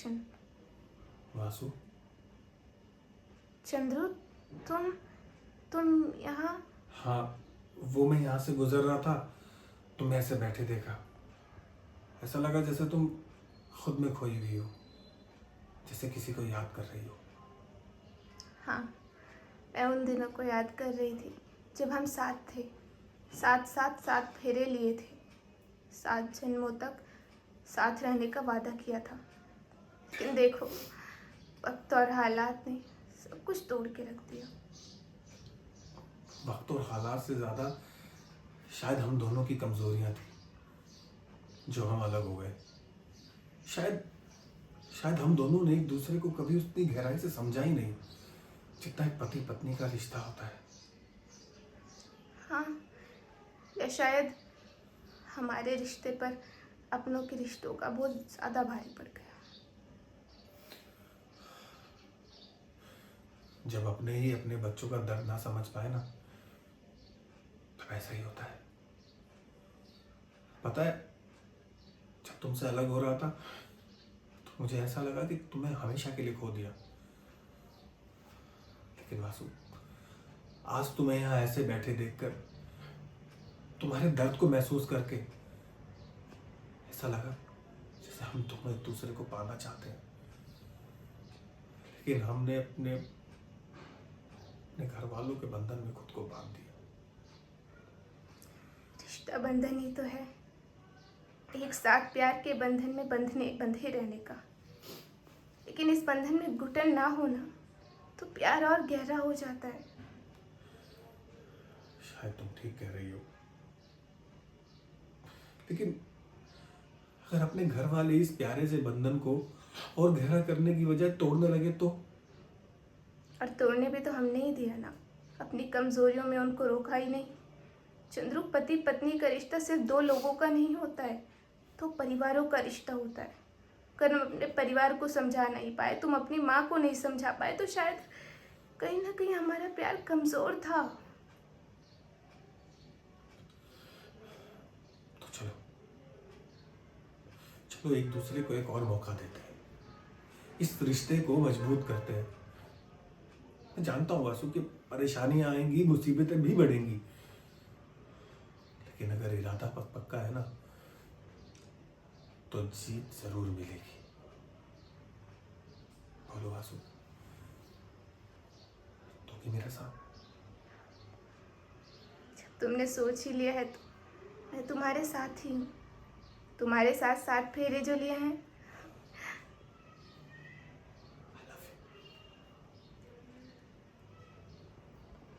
क्षण। वासु, चंद्रू, तुम यहाँ? हाँ, वो मैं यहाँ से गुजर रहा था, तुम्हें ऐसे बैठे देखा। ऐसा लगा जैसे तुम खुद में खोई हुई हो, जैसे किसी को याद कर रही हो। हाँ, मैं उन दिनों को याद कर रही थी जब हम साथ थे, साथ फेरे लिए थे, 7 जन्मों तक साथ रहने का वादा किया था। लेकिन देखो, वक्त और हालात ने सब कुछ तोड़ के रख दिया। वक्त और हालात से ज्यादा शायद हम दोनों की कमजोरियां थी जो हम अलग हो गए। शायद हम दोनों ने एक दूसरे को कभी उतनी गहराई से समझा ही नहीं जितना एक पति पत्नी का रिश्ता होता है। हाँ, या शायद हमारे रिश्ते पर अपनों के रिश्तों का बोझ ज़्यादा भारी पड़ गया। जब अपने ही अपने बच्चों का दर्द ना समझ पाए ना, तो ऐसा ही होता है। पता है, जब तुमसे अलग हो रहा था तो मुझे ऐसा लगा कि तुम्हें हमेशा के लिए खो दिया। लेकिन वासु, आज तुम्हें यहाँ ऐसे बैठे देखकर, तुम्हारे दर्द को महसूस करके ऐसा लगा जैसे हम दोनों एक दूसरे को पाना चाहते हैं, लेकिन हमने अपने घर वालों के बंधन में खुद को बांध दिया। रिश्ता बंधन ही तो है, एक साथ प्यार के बंधन में बंधे रहने का। लेकिन इस बंधन में घुटन ना होना तो प्यार और गहरा हो जाता है। शायद तुम ठीक कह रही हो, लेकिन अगर अपने घर वाले इस प्यारे से बंधन को और गहरा करने की बजाय तोड़ने लगे तो? और तोड़ने भी तो हमने ही दिया ना, अपनी कमजोरियों में उनको रोका ही नहीं। चंद्रू, पति पत्नी का रिश्ता सिर्फ 2 लोगों का नहीं होता है, तो परिवारों का रिश्ता होता है। अगर हम अपने परिवार को समझा नहीं पाए, तुम अपनी माँ को नहीं समझा पाए, तो शायद कहीं ना कहीं हमारा प्यार कमजोर था। तो चलो चलो एक दूसरे को एक और मौका देते हैं, इस रिश्ते को मजबूत करते हैं। मैं जानता हूँ वासु कि परेशानियां आएंगी, मुसीबतें भी बढ़ेंगी, लेकिन अगर इरादा पक्का है ना, तो जीत जरूर मिलेगी। बोलो वासु, तो कि मेरा साथ? जब तुमने सोच ही लिया है तो मैं तुम्हारे साथ ही हूँ। तुम्हारे साथ 7 फेरे जो लिए हैं